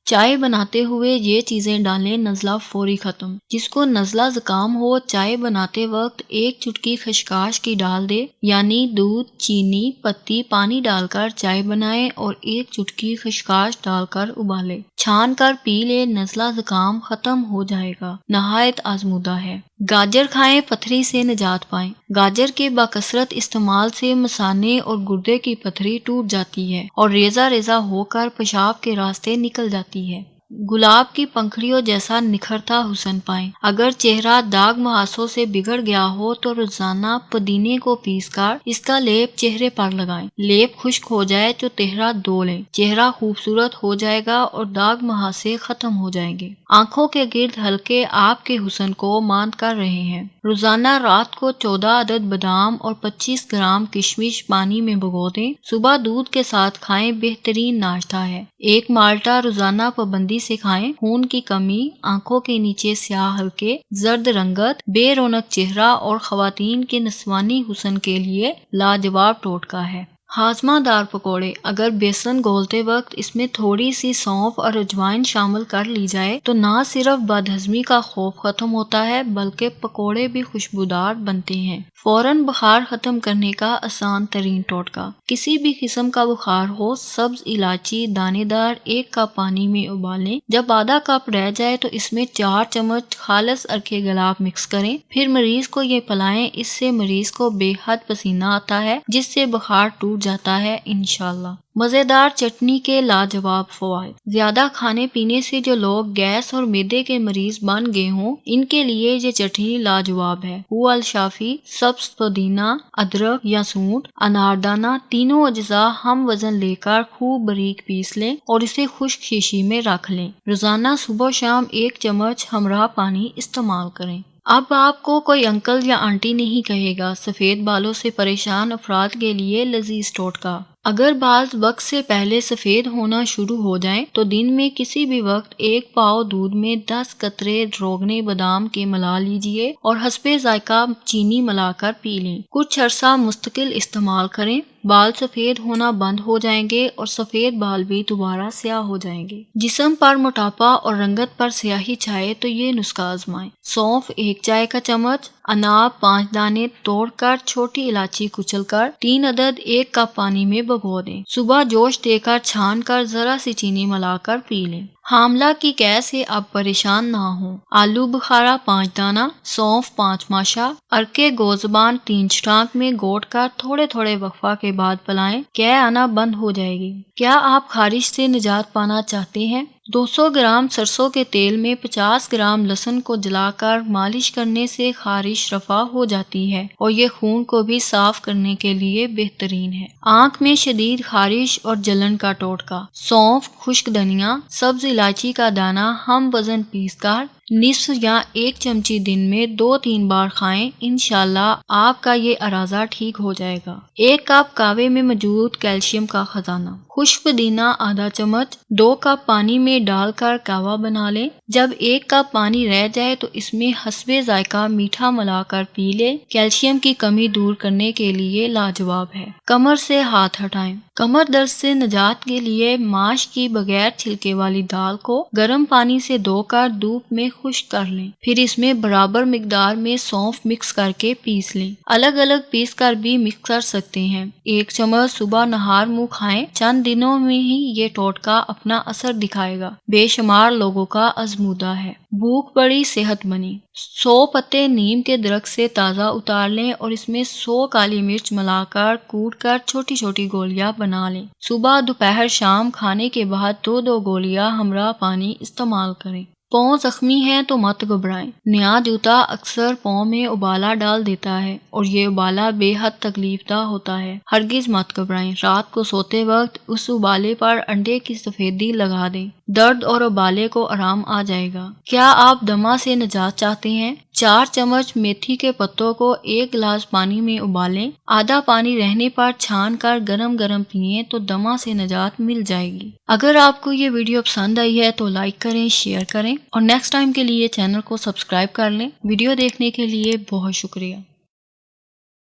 چائے بناتے ہوئے یہ چیزیں ڈالیں، نزلہ فوری ختم۔ جس کو نزلہ زکام ہو، چائے بناتے وقت 1 چٹکی خشخاش کی ڈال دے، یعنی دودھ، چینی، پتی، پانی ڈال کر چائے بنائیں اور 1 چٹکی خشخاش ڈال کر ابالے، چھان کر پی لے، نزلہ زکام ختم ہو جائے گا۔ نہایت آزمودہ ہے۔ گاجر کھائیں، پتھری سے نجات پائیں۔ گاجر کے باکثرت استعمال سے مثانے اور گردے کی پتھری ٹوٹ جاتی ہے اور ریزہ ریزہ ہو کر پیشاب کے راستے نکل جاتی ہے۔ گلاب کی پنکھڑیوں جیسا نکھرتا حسن پائیں۔ اگر چہرہ داغ محاسوں سے بگڑ گیا ہو تو روزانہ پودینے کو پیس کر اس کا لیپ چہرے پر لگائیں۔ لیپ خشک ہو جائے تو چہرہ دھو لیں، چہرہ خوبصورت ہو جائے گا اور داغ محاسے ختم ہو جائیں گے۔ آنکھوں کے گرد حلقے آپ کے حسن کو ماند کر رہے ہیں۔ روزانہ رات کو 14 عدد بادام اور 25 گرام کشمش پانی میں بھگو دیں، صبح دودھ کے ساتھ کھائیں، بہترین ناشتہ ہے۔ 1 مالٹا روزانہ پابندی سے کھائیں۔ خون کی کمی، آنکھوں کے نیچے سیاہ حلقے، زرد رنگت، بے رونق چہرہ اور خواتین کے نسوانی حسن کے لیے لاجواب ٹوٹکا ہے۔ ہاضمہ دار پکوڑے۔ اگر بیسن گھولتے وقت اس میں تھوڑی سی سونف اور اجوائن شامل کر لی جائے تو نہ صرف بدہضمی کا خوف ختم ہوتا ہے بلکہ پکوڑے بھی خوشبودار بنتے ہیں۔ فوراً بخار ختم کرنے کا آسان ترین ٹوٹکا۔ کسی بھی قسم کا بخار ہو، سبز الائچی دانے دار 1 کپ پانی میں ابالیں، جب آدھا کپ رہ جائے تو اس میں 4 چمچ خالص عرق گلاب مکس کریں، پھر مریض کو یہ پلائیں۔ اس سے مریض کو بے حد پسینہ آتا ہے جس سے بخار ٹوٹ جاتا ہے انشاءاللہ۔ مزیدار چٹنی کے لاجواب فوائد۔ زیادہ کھانے پینے سے جو لوگ گیس اور معدے کے مریض بن گئے ہوں ان کے لیے یہ چٹنی لاجواب ہے۔ ہو الشافی، سبز پودینہ، ادرک یا سونٹ، اناردانہ، تینوں اجزاء ہم وزن لے کر خوب باریک پیس لیں اور اسے خشک شیشی میں رکھ لیں۔ روزانہ صبح و شام 1 چمچ ہمراہ پانی استعمال کریں۔ اب آپ کو کوئی انکل یا آنٹی نہیں کہے گا۔ سفید بالوں سے پریشان افراد کے لیے لذیذ ٹوٹکا۔ اگر بال وقت سے پہلے سفید ہونا شروع ہو جائیں تو دن میں کسی بھی وقت 1 پاؤ دودھ میں 10 قطرے روغن بادام کے ملا لیجئے اور حسب ذائقہ چینی ملا کر پی لیں۔ کچھ عرصہ مستقل استعمال کریں، بال سفید ہونا بند ہو جائیں گے اور سفید بال بھی دوبارہ سیاہ ہو جائیں گے۔ جسم پر موٹاپا اور رنگت پر سیاہی چھائے تو یہ نسخہ آزمائیں۔ سونف 1 چائے کا چمچ، اناب 5 دانے توڑ کر چھوٹی الائچی کچل کر 3 عدد 1 کپ پانی میں بھگو دیں، صبح جوش دے کر چھان کر ذرا سی چینی ملا کر پی لیں۔ حاملہ کی قے سے اب پریشان نہ ہوں۔ آلو بخارا 5 دانہ، سونف 5 ماشا، عرق گوزبان 3 چٹانک میں گوٹ کر تھوڑے تھوڑے وقفہ کے بعد پلائیں، قے آنا بند ہو جائے گی۔ کیا آپ خارش سے نجات پانا چاہتے ہیں؟ 200 گرام سرسوں کے تیل میں 50 گرام لہسن کو جلا کر مالش کرنے سے خارش رفع ہو جاتی ہے اور یہ خون کو بھی صاف کرنے کے لیے بہترین ہے۔ آنکھ میں شدید خارش اور جلن کا ٹوٹکا۔ سونف، خشک دھنیا، سبز الائچی کا دانہ ہم وزن پیس کر نصف یا 1 چمچی دن میں 2-3 بار کھائیں، انشاءاللہ آپ کا یہ ارازہ ٹھیک ہو جائے گا۔ 1 کپ قہوے میں موجود کیلشیم کا خزانہ۔ خشک پودینہ آدھا چمچ، 2 کپ پانی میں ڈال کر قہوہ بنا لیں، جب 1 کپ پانی رہ جائے تو اس میں حسب ذائقہ میٹھا ملا کر پی لیں، کیلشیم کی کمی دور کرنے کے لیے لاجواب ہے۔ کمر سے ہاتھ ہٹائیں۔ کمر درد سے نجات کے لیے ماش کی بغیر چھلکے والی دال کو گرم پانی سے دھو کر دھوپ میں خشک کر لیں، پھر اس میں برابر مقدار میں سونف مکس کر کے پیس لیں۔ الگ الگ پیس کر بھی مکس کر سکتے ہیں۔ 1 چمچ صبح نہار منہ کھائیں، چند دنوں میں ہی یہ ٹوٹکا اپنا اثر دکھائے گا۔ بے شمار لوگوں کا آزمودہ ہے۔ بھوک بڑی صحت بنی۔ 100 پتے نیم کے درخت سے تازہ اتار لیں اور اس میں 100 کالی مرچ ملا کر کوٹ کر چھوٹی چھوٹی گولیاں بنا لیں۔ صبح، دوپہر، شام کھانے کے بعد 2 گولیاں ہمراہ پانی استعمال کریں۔ پاؤں زخمی ہیں تو مت گھبرائیں۔ نیا جوتا اکثر پاؤں میں ابالا ڈال دیتا ہے اور یہ ابالا بے حد تکلیف دہ ہوتا ہے۔ ہرگز مت گھبرائیں۔ رات کو سوتے وقت اس ابالے پر انڈے کی سفیدی لگا دیں، درد اور ابالے کو آرام آ جائے گا۔ کیا آپ دمہ سے نجات چاہتے ہیں؟ 4 چمچ میتھی کے پتوں کو 1 گلاس پانی میں ابالیں، آدھا پانی رہنے پر چھان کر گرم گرم پئیں تو دمہ سے نجات مل جائے گی۔ اگر آپ کو یہ ویڈیو پسند آئی ہے تو لائک کریں، شیئر کریں اور نیکسٹ ٹائم کے لیے چینل کو سبسکرائب کر لیں۔ ویڈیو دیکھنے کے لیے بہت شکریہ۔